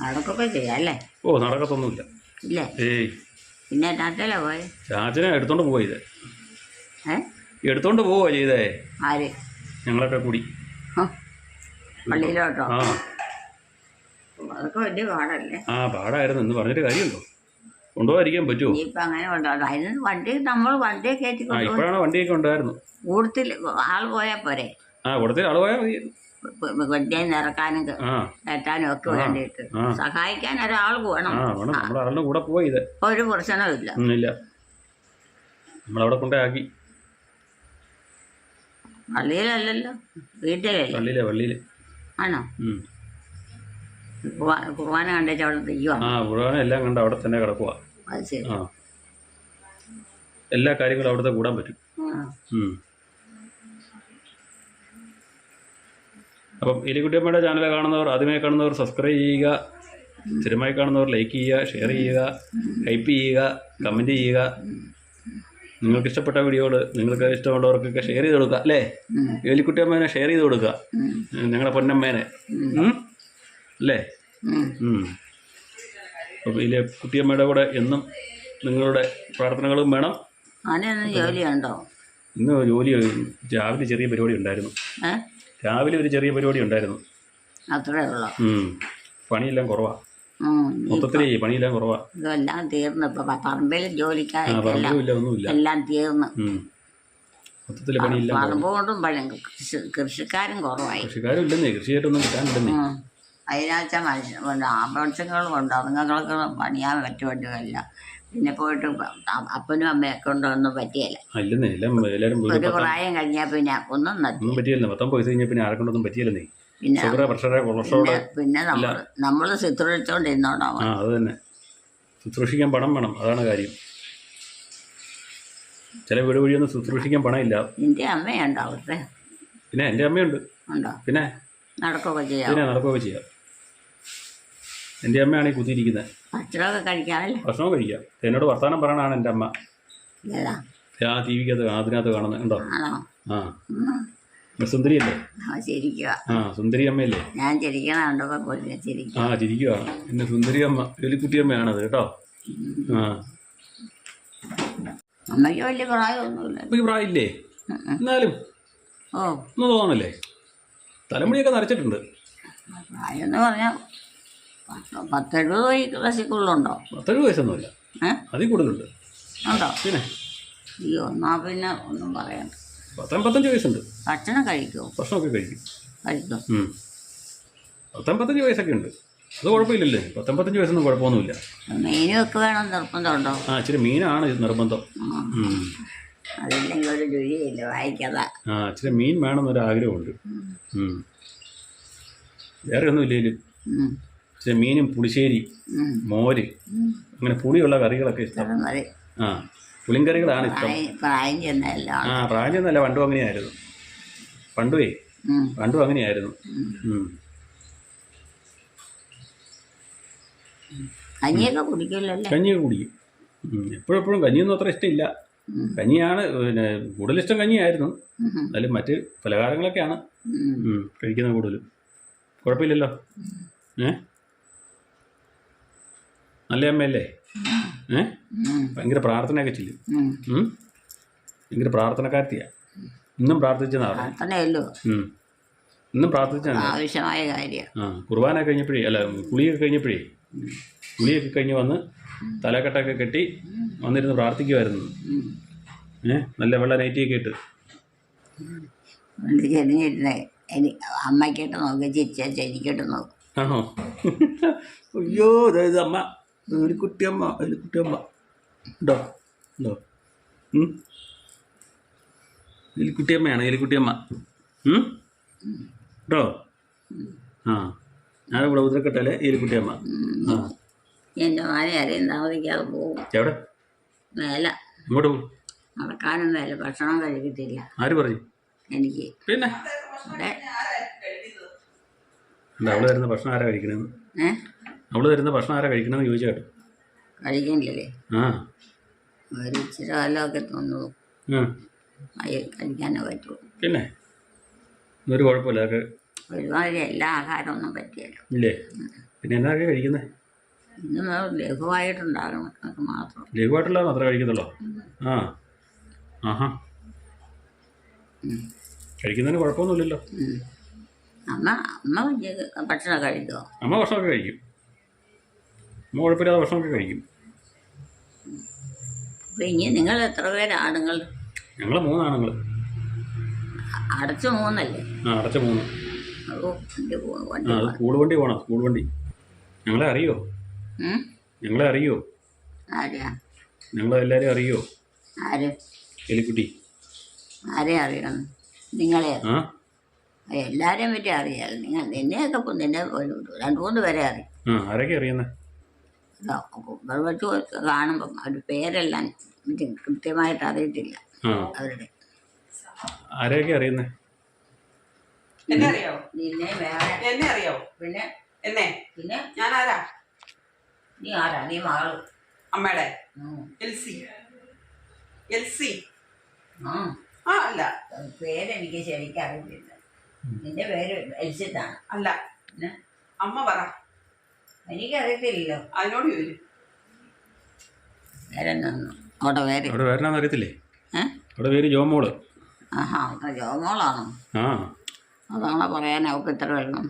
നടക്കൊക്കെ ചെയ്യാല്ലേ? ഓ നടക്കത്തൊന്നുമില്ല. ഇല്ലേ? ഏയ്. പിന്നെ ചാച്ചല്ലേ പോയി? ചാച്ചനെ എടുത്തോണ്ട് പോവാ ചെയ്തേ. എടുത്തോണ്ട് പോവാ ചെയ്തേ. ആര്? ഞങ്ങളൊക്കെ കൂടി. പള്ളിയിലോട്ടോ? ആ അതൊക്കെ വലിയ പാടല്ലേ? ആ പാടായിരുന്നു. എന്ന് പറഞ്ഞിട്ട് കാര്യമുണ്ടോ? കൊണ്ടുപോകാതിരിക്കാൻ പറ്റുമോ? ഇപ്പം അങ്ങനെ കൊണ്ടുപോകാം. അതിന് വണ്ടി നമ്മൾ വണ്ടിയെ കയറ്റി ഇപ്പോഴാണ് വണ്ടിയൊക്കെ ഉണ്ടായിരുന്നു. കൂടുതൽ ആൾ പോയാൽ പോരെ? ആ കൂടുതൽ ആൾ പോയാൽ മതി. വണ്ടിയെ നിറക്കാനും കയറ്റാനും ഒക്കെ വേണ്ടിയിട്ട് സഹായിക്കാൻ ഒരാൾ വേണം. നമ്മുടെ ആളുടെ കൂടെ പോയി. ഇത് ഒരു പ്രശ്നമില്ല. ഇല്ല, നമ്മളവിടെ കൊണ്ടാക്കി. പള്ളിയിലല്ലല്ലോ, വീട്ടിലല്ലേ? പള്ളിയില് ആണോ? കുർബാന കണ്ടിട്ട് അവിടെ തെയ്യുവാ? ആ കുർബാന എല്ലാം കണ്ട് അവിടെ തന്നെ കിടക്കുക. അത് ശരി. ആ എല്ലാ കാര്യങ്ങളും അവിടുത്തെ കൂടാൻ പറ്റും. അപ്പം എലിക്കുട്ടിയമ്മയുടെ ചാനൽ കാണുന്നവർ, ആദ്യമായി കാണുന്നവർ സബ്സ്ക്രൈബ് ചെയ്യുക, സ്ഥിരമായി കാണുന്നവർ ലൈക്ക് ചെയ്യുക, ഷെയർ ചെയ്യുക, ഹൈപ്പ് ചെയ്യുക, കമൻറ്റ് ചെയ്യുക. നിങ്ങൾക്ക് ഇഷ്ടപ്പെട്ട വീഡിയോകൾ നിങ്ങൾക്ക് ഇഷ്ടമുള്ളവർക്കൊക്കെ ഷെയർ ചെയ്ത് കൊടുക്കുക അല്ലേ? എലിക്കുട്ടിയമ്മേനെ ഷെയർ ചെയ്ത് കൊടുക്കുക, ഞങ്ങളുടെ പൊന്നമ്മേനെ അല്ലേ? അപ്പം ഇതിലെ കുട്ടിയമ്മയുടെ കൂടെ എന്നും നിങ്ങളുടെ പ്രാർത്ഥനകളും വേണം. ജോലിയുണ്ടോ? ഇന്ന് ജോലി രാവിലെ ചെറിയ പരിപാടി ഉണ്ടായിരുന്നു. രാവിലെ ഒരു ചെറിയ പരിപാടി ഉണ്ടായിരുന്നു. അത്രേ ഉള്ളൂ. പണിയെല്ലാം കുറവാ. മൊത്തത്തിലേ പണിയെല്ലാം കുറവാ. ഇതെല്ലാം തീർന്നു. ഇപ്പൊ പറമ്പിൽ ജോലിക്കാരില്ല, ഒന്നുമില്ല, എല്ലാം തീർന്നു. മൊത്തത്തില് പണിയില്ല. പറമ്പ് കൊണ്ടും കൃഷിക്കാരും കുറവായി. കൃഷിക്കാരും ഇല്ലെന്നേ, കൃഷിയായിട്ടൊന്നും കിട്ടാനില്ലെന്നേ. അതിനാച്ച മത്സ്യങ്ങൾ കൊണ്ട് അതുങ്ങൾക്ക് പണിയാൻ പറ്റുമല്ല. പിന്നെ പോയിട്ട് അപ്പനും അമ്മയൊക്കെ ഉണ്ടോന്നും പറ്റിയല്ല. ഒരു പ്രായം കഴിഞ്ഞാൽ പിന്നെ ഒന്നും പറ്റിയല്ല. 10 പൈസ കഴിഞ്ഞാൽ പിന്നെ ആരെ കൊണ്ടൊന്നും പറ്റിയല്ലേ. പിന്നെ നമ്മൾ ശുശ്രൂഷിച്ചോണ്ടിരുന്നോണ്ടാവും. അത് തന്നെ, ശുശ്രൂഷിക്കാൻ പണം വേണം, അതാണ് കാര്യം. ചില വീട് വഴിയൊന്നും ശുശ്രൂഷിക്കാൻ പണമില്ല. നിന്റെ അമ്മയുണ്ടോ അവിടുത്തെ? പിന്നെ എൻ്റെ അമ്മയുണ്ട്. ഉണ്ടോ? പിന്നെ നടക്കുകയൊക്കെ ചെയ്യാം. പിന്നെ നടക്കുകയൊക്കെ ചെയ്യാം. എൻ്റെ അമ്മയാണ് ഈ കുത്തിയിരിക്കുന്നത്. ഭക്ഷണമൊക്കെ കഴിക്കാമല്ലേ? ഭക്ഷണം കഴിക്കാം. എന്നോട് വർത്തമാനം പറയണതാണ് എൻ്റെ അമ്മ. ഏതാ? ആ ടി വിക്കകത്ത് അതിനകത്ത് കാണുന്നത് ഉണ്ടോ? ആണോ? ആ സുന്ദരിയല്ലേ? ചിരിക്കുക. ആ സുന്ദരി അമ്മയല്ലേ? ഞാൻ ചിരിക്കണുണ്ടോ? ചിരിക്കുക. ആ ചിരിക്കുവാണ്. എൻ്റെ സുന്ദരി അമ്മ, എലിക്കുട്ടി അമ്മയാണത് കേട്ടോ. ആ അമ്മയ്ക്ക് വലിയ പ്രായമൊന്നുമില്ല. അപ്പൊ ഈ പ്രായമില്ലേ? എന്നാലും ഒന്നും തോന്നണല്ലേ? തലമുടിയൊക്കെ നരച്ചിട്ടുണ്ട്. പ്രായം എന്ന് പറഞ്ഞാൽ 10-70 വയസ്സിക്കുള്ളുണ്ടോ? 70 വയസ്സൊന്നുമില്ല, അതിൽ കൂടുതലുണ്ട്. ഉണ്ടോ? പിന്നെ അയ്യോ, എന്നാ പിന്നെ ഒന്നും പറയണ്ട. 10-15 വയസ്സുണ്ട്. ഭക്ഷണം കഴിക്കുമോ? ഭക്ഷണമൊക്കെ കഴിക്കും. 10-15 വയസ്സൊക്കെ ഉണ്ട്. അത് കുഴപ്പമില്ലല്ലേ? 10-15 വയസ്സൊന്നും കുഴപ്പമൊന്നുമില്ല. മീനും ഒക്കെ വേണം നിർബന്ധമുണ്ടോ? ആ ഇച്ചിരി മീനാണ് നിർബന്ധം. അതില്ലെങ്കിൽ ഒരു രുചിയില്ല വായിക്കാതെ. ഇച്ചിരി മീൻ വേണമെന്നൊരു ആഗ്രഹമുണ്ട്. വേറെ ഒന്നും ഇല്ലേലും ഇച്ചിരി മീനും പുളിശ്ശേരി, മോര്, അങ്ങനെ പുളിയുള്ള കറികളൊക്കെ ഇഷ്ടം. പുളിങ്കറികളാണ് ഇഷ്ടം. പ്രായം ചെന്നല്ല. പ്രായം ചെന്നല്ല, പണ്ടും അങ്ങനെയായിരുന്നു. പണ്ടും അങ്ങനെയായിരുന്നു. കഞ്ഞിയൊക്കെ കുടിക്കില്ലല്ലേ? കഞ്ഞിയൊക്കെ കുടിക്കും. എപ്പോഴെപ്പോഴും കഞ്ഞിയൊന്നും അത്ര ഇഷ്ടമില്ല. കഞ്ഞിയാണ് പിന്നെ കൂടുതലിഷ്ടം. കഞ്ഞിയായിരുന്നു. എന്നാലും മറ്റ് പലഹാരങ്ങളൊക്കെയാണ് കഴിക്കുന്നത് കൂടുതലും. കുഴപ്പമില്ലല്ലോ. നല്ല അമ്മയല്ലേ? ഭയങ്കര പ്രാർത്ഥനയൊക്കെ ചെയ്യും. ഭയങ്കര പ്രാർത്ഥനക്കാരത്തിയാ. ഇന്നും പ്രാർത്ഥിച്ചതാണ്. ഇന്നും പ്രാർത്ഥിച്ചാണ്. ആവശ്യമായ കാര്യം. കുർബാന കഴിഞ്ഞപ്പോഴേ, അല്ല കുളിയൊക്കെ കഴിഞ്ഞപ്പോഴേ, കുളിയൊക്കെ കഴിഞ്ഞ് വന്ന് തലക്കെട്ടൊക്കെ കെട്ടി വന്നിരുന്ന് പ്രാർത്ഥിക്കുമായിരുന്നു. നല്ല വെള്ള നൈറ്റിയൊക്കെ ഇട്ട്. അമ്മയ്ക്കിട്ട് നോക്കി ചിരിച്ചാൽ എനിക്കിട്ട് നോക്കും. ആണോ? അയ്യോ, അതായത് അമ്മ, എലിക്കുട്ടിയമ്മ, എലിക്കുട്ടിയമ്മ ഉണ്ടോ? ഉണ്ടോ? എലിക്കുട്ടിയമ്മയാണ്, എലിക്കുട്ടിയമ്മ കേട്ടോ. ഞാനിവിടെ ഉദ്രക്കെട്ടല്ലേ എലിക്കുട്ടിയമ്മ. എൻ്റെ മോനെ അറിയാൻ താമസിക്കാതെ പോകും. എവിടെ? മേല. ഇങ്ങോട്ട് പോകും. നടക്കാനും മേല. ഭക്ഷണം കഴിക്കത്തില്ല. ആര് പറഞ്ഞു? എനിക്ക്. പിന്നെ അവള് തരുന്ന ഭക്ഷണം ആരാ കഴിക്കണെന്ന്? അവള് തരുന്ന ഭക്ഷണം ആരാ കഴിക്കണമെന്ന് ചോദിച്ചു കേട്ടോ. കഴിക്കണില്ലേ? ഒരു ഇച്ചിരി കാലമൊക്കെ തോന്നുന്നു കഴിക്കാനേ പറ്റുള്ളൂ. പിന്നെ ഒരു കുഴപ്പമില്ല. അതൊക്കെ ഒരുമാതിരി എല്ലാ ആഹാരമൊന്നും പറ്റിയല്ലോ. ഇല്ലേ? പിന്നെ എന്നൊക്കെ കഴിക്കുന്നത്? ഇന്ന് ലഘുവായിട്ടുണ്ടാകണം മാത്രം. ലഘുവായിട്ടുള്ള മാത്രമേ കഴിക്കത്തുള്ളൂ. കഴിക്കുന്നതിന് കുഴപ്പമൊന്നുമില്ലല്ലോ. അമ്മ ഭക്ഷണം കഴിക്കുമോ? അമ്മ ഭക്ഷണമൊക്കെ കഴിക്കും. അമ്മ കുഴപ്പമില്ലാതെ ഭക്ഷണമൊക്കെ കഴിക്കും. അപ്പം ഇനി നിങ്ങൾ എത്ര പേരാണുങ്ങൾ? ഞങ്ങൾ 3 ആണുങ്ങൾ. അടച്ച് 3 അടച്ച 3. അത് സ്കൂൾ വണ്ടി പോകണം. സ്കൂൾ വണ്ടി. ഞങ്ങളെ അറിയോ? ആരെയാ? ഞങ്ങളെല്ലാവരും അറിയോ? ആര്? എലിക്കുട്ടി. ആരെ അറിയണം? നിങ്ങളെ? എല്ലാവരെയും പറ്റി അറിയാം. നിന്നെയൊക്കെ നിന്നെ 2-3 പേരെ അറിയാം. ആരൊക്കെ അറിയുന്നത്? വെച്ച് കാണുമ്പം അവരുടെ പേരെല്ലാം കൃത്യമായിട്ട് അറിയത്തില്ല അവരുടെ. ആരെയൊക്കെ അറിയുന്നത്? എന്നെ അറിയാവോ? നിന്നെ വേറെ. എന്നെ അറിയാവോ? പിന്നെ പിന്നെ ഞാൻ ആരാ? നീ ആരാ? നീ മകള്. അമ്മയുടെ എൽസി. അല്ല, പേരെനിക്ക് ശരിക്കും അറിയില്ല. നിന്റെ പേര് എൽസിത്താണ്. അല്ല, അമ്മ പറ. എനിക്കറിയത്തില്ലല്ലോ. അതിനോട് ചോദിച്ചു. അവിടെ പേരെന്നാന്ന് അറിയത്തില്ലേ? അവിടെ പേര് ജോമോള്. ജോമോളാണോ? അതാണോ പറയാൻ അവൾക്ക് ഇത്ര വെള്ളം?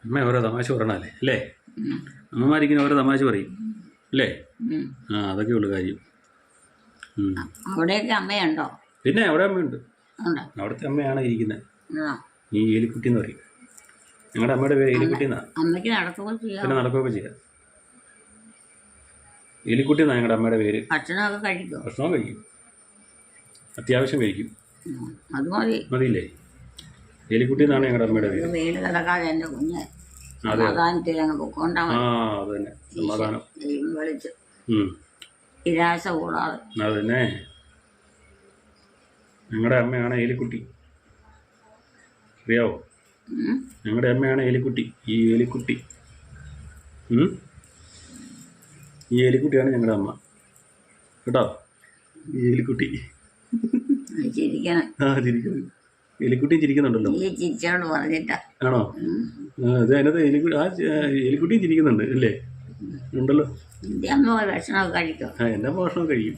അമ്മ ഓരോ തമാശ പറയണല്ലേ അല്ലേ? അമ്മമാരിങ്ങനെ ഓരോ തമാശ പറയും അല്ലേ? അതൊക്കെ ഉള്ളു കാര്യം. അവിടെയൊക്കെ അമ്മയുണ്ടോ? പിന്നെ അവിടെ അമ്മയുണ്ട്. അവിടുത്തെ അമ്മയാണ് ഇരിക്കുന്നത്. ഈ എലിക്കുട്ടി എന്ന് പറയും. ഞങ്ങളുടെ അമ്മയുടെ പേര് എലിക്കുട്ടി എന്നാണ്. അമ്മയ്ക്ക് നടക്കുകയും ചെയ്യാം. പിന്നെ നടക്കുകയൊക്കെ ചെയ്യാം. എലിക്കുട്ടി എന്നാണ് ഞങ്ങളുടെ അമ്മയുടെ പേര്. ഭക്ഷണമൊക്കെ കഴിക്കും. ഭക്ഷണം കഴിക്കും. അത്യാവശ്യം കഴിക്കും. അത് മതി. മതിയില്ലേ? എലിക്കുട്ടി എന്നാണ് ഞങ്ങളുടെ അമ്മയുടെ പേര്. വീട് കിടക്കാതെ എൻ്റെ കുഞ്ഞ് സമാധാനത്തിൽ അങ്ങ് പൊക്കോണ്ടാ ആ അത് തന്നെ, സമാധാനം. ദൈവം വിളിച്ച് നിരാശ കൂടാതെ. അത് തന്നെ, ഞങ്ങളുടെ അമ്മയാണ് എലിക്കുട്ടി. അറിയാവോ? ഞങ്ങളുടെ അമ്മയാണ് എലിക്കുട്ടി. ഈ എലിക്കുട്ടി ഈ എലിക്കുട്ടിയാണ് ഞങ്ങളുടെ അമ്മ കേട്ടോ. ഈ എലിക്കുട്ടി ചിരിക്കണം. ആ ചിരിക്കുന്നു. എലിക്കുട്ടി ചിരിക്കുന്നുണ്ടല്ലോ. ഈ ചിരിച്ചോണ്ട് പറഞ്ഞിട്ടാ. ആണോ? അത് അതിനകത്ത് എലിക്കുട്ടിയും ചിരിക്കുന്നുണ്ട് അല്ലേ? ഉണ്ടല്ലോ. എൻ്റെ അമ്മ ഭക്ഷണമൊക്കെ കഴിക്കും. ആ എൻ്റെ അമ്മ ഭക്ഷണം കഴിക്കും.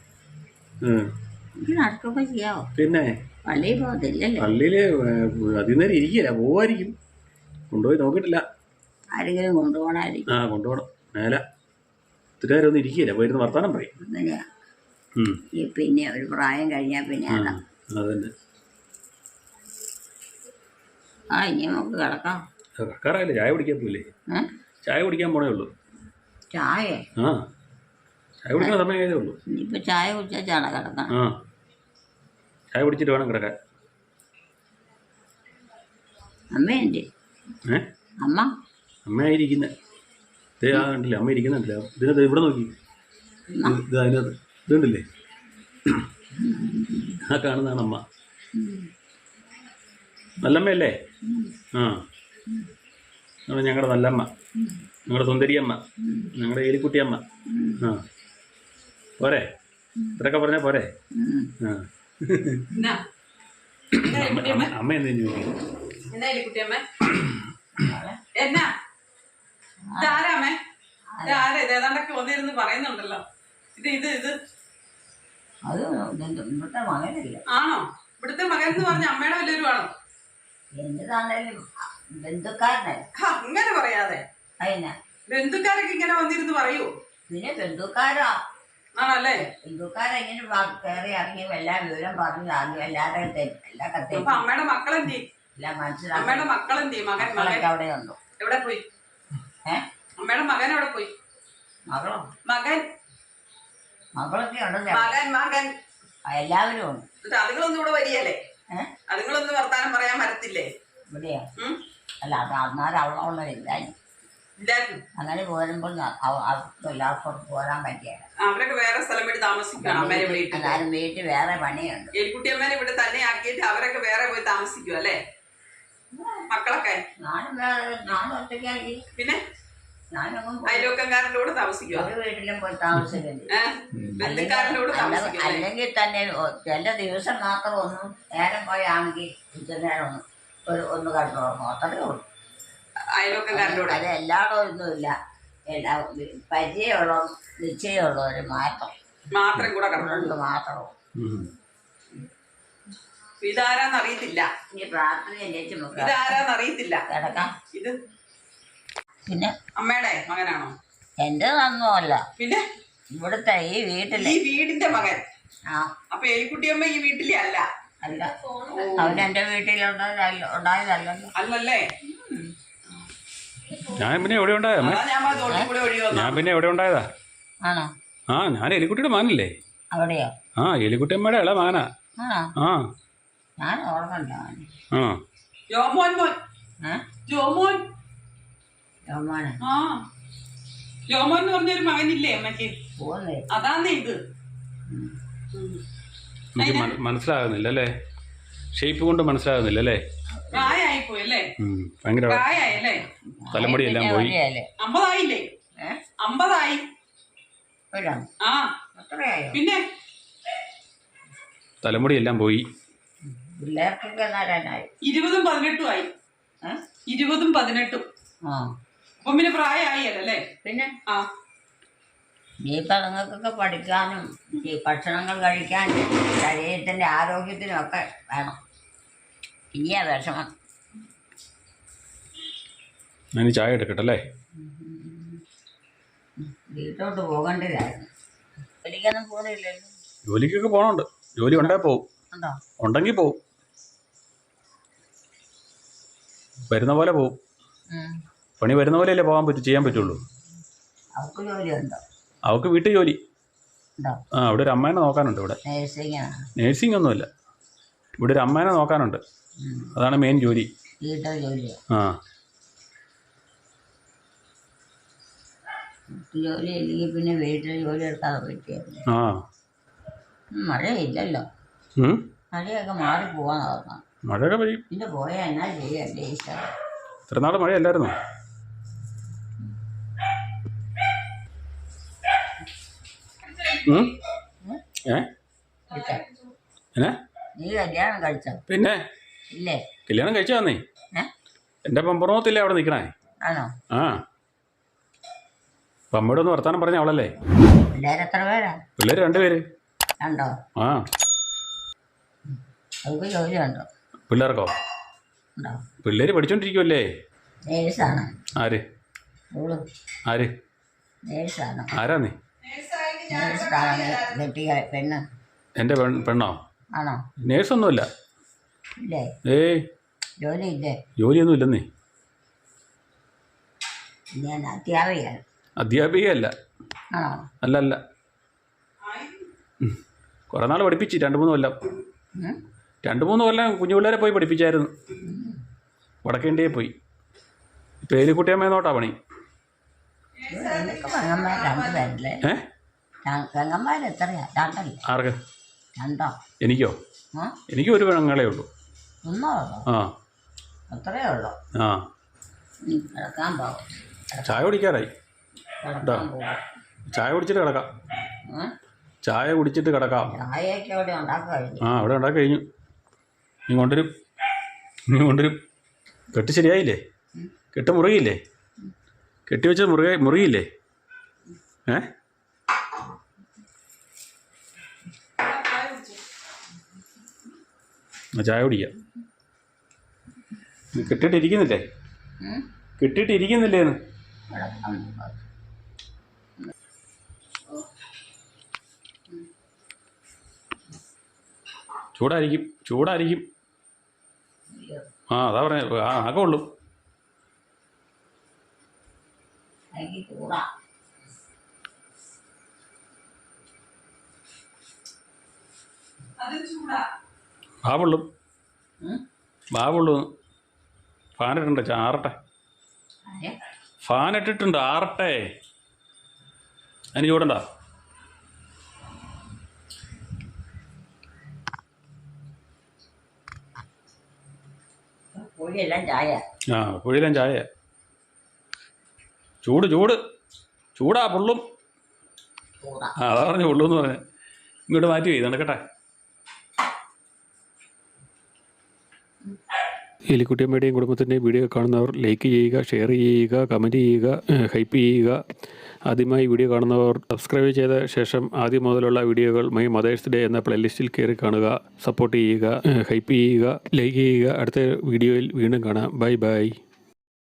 നടക്കൊക്കെ ചെയ്യാവോ? പിന്നെ പള്ളിയിൽ പോകത്തില്ലല്ലേ? പള്ളിയിൽ അതിനേരം ഇരിക്കില്ല, പോവായിരിക്കും. കൊണ്ടുപോയി നോക്കിയിട്ടില്ല. ആരെങ്കിലും കൊണ്ടുപോകണമായിരിക്കും. ആ കൊണ്ടുപോകണം. മേലെ ഇത്തിരി നേരം ഒന്നും ഇരിക്കില്ല, പോയിരുന്ന് വർത്താനം പറയും. അങ്ങനെയാ. ഈ പിന്നെ ഒരു പ്രായം കഴിഞ്ഞാൽ പിന്നെ അതാ. അതന്നെ. ആ ഇനി നമുക്ക് കിടക്കാം. കിടക്കാറായില്ലേ? ചായ കുടിക്കാൻ പോയില്ലേ? ചായ കുടിക്കാൻ പോണേ ഉള്ളൂ. ചായ? ആ ചായ കുടിക്കുന്ന സമയം കഴിഞ്ഞേ ഉള്ളൂ. ഇനിയിപ്പോൾ ചായ കുടിച്ചാൽ ചാട കിടക്കാം. ആ ചായ കുടിച്ചിട്ട് വേണം കിടക്കാൻ. അമ്മയുണ്ട്. അമ്മ അമ്മയായിരിക്കുന്നത്. ഇതേ ആ കണ്ടില്ലേ, അമ്മ ഇരിക്കുന്നുണ്ടല്ലേ ഇതിനകത്ത്. ഇവിടെ നോക്കി, ഇത് അതിനകത്ത് ഇതുണ്ടല്ലേ, ആ കാണുന്നതാണ് അമ്മ. നല്ലമ്മയല്ലേ? ആ ഞങ്ങളുടെ നല്ലമ്മ, ഞങ്ങളുടെ സുന്ദരിയമ്മ, ഞങ്ങളുടെ എലിക്കുട്ടിയമ്മ. ആ പോരെ? ഇത്രയൊക്കെ പറഞ്ഞാൽ പോരെ? ആ അമ്മ എന്തെങ്കിലും ചോദിക്കും. എന്നാ എലിക്കുട്ടിയമ്മ? എന്നാ ഇതാരാമേ? ഇതാരാ? ഇത് ഏതാണ്ടൊക്കെ വന്നിരുന്ന് പറയുന്നുണ്ടല്ലോ. ഇത് അത് ഇവിടുത്തെ മകനില്ല. ആണോ? ഇവിടുത്തെ മകൻ എന്ന് പറഞ്ഞ അമ്മയുടെ വല്ലവരും ആണോ? എന്റേതാണേലും ബന്ധുക്കാരനെ. അങ്ങനെ പറയാതെ. അതിനാ ബന്ധുക്കാരൊക്കെ ഇങ്ങനെ വന്നിരുന്ന് പറയൂ? പിന്നെ ബന്ധുക്കാരാ. ആണല്ലേ? ബന്ധുക്കാരെങ്ങനെ കയറി ഇറങ്ങി എല്ലാ വിവരം പറഞ്ഞു ആദ്യം എല്ലാവരും എല്ലാ കഥയും. അപ്പൊ അമ്മയുടെ മക്കളെന്തി? എല്ലാം മനസ്സിലാക്കി. അമ്മയുടെ മക്കളെന്തി? മകളൊക്കെ അവിടെ ഉണ്ടോ? എവിടെ പോയി? അമ്മയുടെ മകൻ എവിടെ പോയി? മകളോ? മകൻ മകളൊക്കെ ഉണ്ടല്ലോ. മകൻ എല്ലാവരും ഉണ്ട്. അതുങ്ങളൊന്നും ഇവിടെ വരികയല്ലേ? അതുങ്ങളൊന്നും വർത്താനം പറയാൻ വരത്തില്ലേ? ഇവിടെയാ? അല്ല അത് അന്നാലും അവളുള്ള ഇല്ലായിരുന്നു. അങ്ങനെ പോരുമ്പോൾ എല്ലാവർക്കും പോരാൻ പറ്റിയാണ്. അവരൊക്കെ വേറെ സ്ഥലം വേണ്ടി താമസിക്കണം. എല്ലാവരും വീട്ടിൽ വേറെ പണിയുണ്ട്. എലിക്കുട്ടിയമ്മേനെ ഇവിടെ തന്നെ ആക്കിയിട്ട് അവരൊക്കെ വേറെ പോയി താമസിക്കും അല്ലേ? മക്കളൊക്കെ ഞാനും ഒറ്റയ്ക്കാക്കി. പിന്നെ ഞാനൊന്നും അയൽവക്കക്കാരൻ്റെ കൂടെ താമസിക്കും. ഒരു വീട്ടിലും പോയി താമസിക്കുന്നില്ല. ബന്ധുക്കാരൻ്റെ കൂടെ താമസിക്കും. അല്ലെങ്കിൽ തന്നെ ചില ദിവസം മാത്രം ഒന്നും നേരം പോയാണെങ്കിൽ ഉച്ചനേരം ഒന്ന് കണ്ടു അത്രേ ഉള്ളൂ. അയൽവക്കക്കാരൻ്റെ കൂടെ. അത് എല്ലായിടവും ഒന്നുമില്ല. എല്ലാ പരിചയമുള്ള നിശ്ചയമുള്ളവർ മാത്രം കൂടെ കണ്ടുകൊണ്ട് മാത്രമോ. ഇതാരാന്ന് അറിയത്തില്ല. ഇനി പ്രാർത്ഥന ഇതാരാന്ന് അറിയത്തില്ല. കിടക്കാം. ഇത് പിന്നെ അമ്മയുടെ മകനാണോ? എന്റെ ഒന്നുമല്ല. പിന്നെ ഇവിടുത്തെ ഈ വീട്ടിലെ ഈ വീടിന്റെ മകൻ. ആ അപ്പൊ എലിക്കുട്ടിയമ്മ ഈ വീട്ടിലെ അല്ല? അല്ല, അവനെന്റെ വീട്ടിലുണ്ടായതല്ലോ. അല്ലല്ലേ? ഞാൻ പിന്നെ എവിടെ ഉണ്ടായതാ? ഞാൻ പിന്നെ എവിടെ ഉണ്ടായതാ? ആണോ? ആ ഞാൻ എലിക്കുട്ടിയുടെ മകനല്ലേ? അവിടെയോ? ആ എലിക്കുട്ടിയമ്മയുടെ ഇള മകനാ. ആ ഞാൻ ഓർമ്മണ്ട. ആ ജോമോൻ മോൻ. ജോമോൻ. ജോമോനെ? ആ ജോമോൻ എന്ന് പറഞ്ഞൊരു മകനില്ലേ അമ്മക്ക്? അതാന്നേ ഇത്. എനിക്ക് മനസ്സിലാകുന്നില്ല അല്ലേ? ഷേപ്പ് കൊണ്ട് മനസ്സിലാകുന്നില്ല അല്ലേ? പ്രായമായിപ്പോയി അല്ലേ? ഭയങ്കര പ്രായമായല്ലേ? തലമുടി എല്ലാം പോയി. 50 ആയില്ലേ? 50 ആയി. ആ പിന്നെ തലമുടി എല്ലാം പോയി. 20ഉം 18ഉം ആയി. 20ഉം 18ഉം. അപ്പൊ പിന്നെ പ്രായമായി അല്ലേ? പിന്നെ ആ ഇനിയിപ്പോൾ നിങ്ങൾക്കൊക്കെ പഠിക്കാനും ഈ ഭക്ഷണങ്ങൾ കഴിക്കാനും ശരീരത്തിൻ്റെ ആരോഗ്യത്തിനും ഒക്കെ വേണം. ഇനിയാ വിഷമം. ഞാൻ ചായ എടുക്കട്ടെ അല്ലേ? വീട്ടോട്ട് പോകേണ്ടതായിരുന്നു. ജോലിക്കൊന്നും പോകുന്നില്ലല്ലോ. ജോലിക്കൊക്കെ പോകണുണ്ട്. ജോലി ഉണ്ടെങ്കിൽ പോവും. ഉണ്ടെങ്കിൽ പോവും. വരുന്ന പോലെ പോവും. പണി വരുന്ന പോലെയല്ലേ പോകാൻ ചെയ്യാൻ പറ്റുള്ളൂ. അവൾക്ക് ജോലിയുണ്ടോ? അവൾക്ക് വീട്ടിൽ ജോലി. ഉണ്ടോ? ആ ഇവിടെ ഒരു അമ്മേനെ നോക്കാനുണ്ട്. ഇവിടെ നേഴ്സിംഗാണ്. നേഴ്സിംഗ് ഒന്നുമില്ല, ഇവിടെ ഒരു അമ്മേനെ നോക്കാനുണ്ട്. അതാണ് മെയിൻ ജോലി. വീട്ടിൽ ജോലിയോ? ആ ജോലി ഇല്ലെങ്കിൽ പിന്നെ വീട്ടിൽ ജോലി എടുക്കാതെ പറ്റിയല്ലേ. ആ മഴയില്ലല്ലോ. മഴയൊക്കെ മാറി പോവാൻ നോക്കണം. മഴയൊക്കെ പെയ്യും. പിന്നെ പോയാൽ എന്നാ ചെയ്യല്ലേ ഈശ്വര. ഇത്ര നാൾ മഴയല്ലായിരുന്നോ? നീ കല്യാണം കഴിച്ചോ? പിന്നെ ഇല്ലേ? കല്യാണം കഴിച്ചാന്നേ. എൻ്റെ പമ്പറോത്തില്ലേ അവിടെ നിൽക്കണേ. ആണോ? ആ അപ്പം അമ്മയോട് ഒന്ന് വർത്താനം പറഞ്ഞ അവളല്ലേ. പിള്ളേരെത്ര പേരാ? പിള്ളേർ 2 പേര്. ഉണ്ടോ? ആ അവർക്ക് ജോലി ഉണ്ടോ? പിള്ളേർക്കോ? ഉണ്ടോ? പിള്ളേർ പഠിച്ചോണ്ടിരിക്കുമല്ലേ. നേഴ്സാണോ? ആര് ആര് നേഴ്സാണോ? ആരാന്നേ? നേഴ്സാണോ കെട്ടിയ പെണ്ണ്? എൻ്റെ പെണ്ണോ? ആണോ? നേഴ്സൊന്നുമില്ല. ഇല്ലേ? ഏയ് ജോലി ഇല്ലേ? ജോലിയൊന്നും ഇല്ലെന്നേ. ഞാൻ അധ്യാപികയാണ്. അധ്യാപികയല്ല. ആണോ? അല്ല. കുറേ നാൾ പഠിപ്പിച്ച് 2-3 കൊല്ലം. 2-3 കൊല്ലം കുഞ്ഞു പിള്ളേരെ പോയി പഠിപ്പിച്ചായിരുന്നു. വടക്കേണ്ടിയെ പോയി. ഇപ്പം ഏലിക്കുട്ടിയമ്മ നോട്ടാ പണി. പെങ്ങന്മാർ 2 പേരല്ലേ? പെങ്ങന്മാർ എത്രയാ? 2 അല്ലേ? ആർക്ക്? 2? എനിക്കോ? എനിക്ക് ഒരു പെങ്ങളേ ഉള്ളൂ. 1 ഉള്ളോ? ആ അത്രയേ ഉള്ളൂ. ആ കിടക്കാൻ പോകും. ചായ കുടിക്കാറായി. ചായ കുടിച്ചിട്ട് കിടക്കാം. ചായ കുടിച്ചിട്ട് കിടക്കാം. ചായയൊക്കെ അവിടെ ഉണ്ടാക്കി കഴിഞ്ഞു. ആ അവിടെ ഉണ്ടാക്കി കഴിഞ്ഞു. നീ കൊണ്ടുവരും. കെട്ട് ശരിയായില്ലേ? കെട്ട് മുറുകിയില്ലേ? കെട്ടി വെച്ചത് മുറുകിയില്ലേ? ചായ കുടിക്കാം. കെട്ടിയിട്ടിരിക്കുന്നില്ലേ? കെട്ടിയിട്ടിരിക്കുന്നില്ലേന്ന്? ചൂടായിരിക്കും. ആ അതാ പറഞ്ഞ ആകെ ഉള്ളൂ. ബാവുള്ളൂ. ഫാനിട്ടുണ്ട്, ആറട്ടെ. ഫാനിട്ടിട്ടുണ്ട്, ആറട്ടെ. അതിന് ചൂടണ്ട. ആ കുഴിയിലും ചായ. ചൂടാ പൊള്ളും. ആ അതാ പറഞ്ഞു പൊള്ളൂന്ന് പറഞ്ഞ. ഇങ്ങോട്ട് മാറ്റി പോയി നടക്കട്ടെ. എലിക്കുട്ടിയമ്മയുടെയും കുടുംബത്തിൻ്റെയും വീഡിയോ കാണുന്നവർ ലൈക്ക് ചെയ്യുക, ഷെയർ ചെയ്യുക, കമൻറ്റ് ചെയ്യുക, ഹൈപ്പ് ചെയ്യുക. ആദ്യമായി വീഡിയോ കാണുന്നവർ സബ്സ്ക്രൈബ് ചെയ്ത ശേഷം ആദ്യം മുതലുള്ള വീഡിയോകൾ മൈ മദേഴ്സ് ഡേ എന്ന പ്ലേലിസ്റ്റിൽ കയറി കാണുക. സപ്പോർട്ട് ചെയ്യുക, ഹൈപ്പ് ചെയ്യുക, ലൈക്ക് ചെയ്യുക. അടുത്ത വീഡിയോയിൽ വീണ്ടും കാണാം. ബൈ.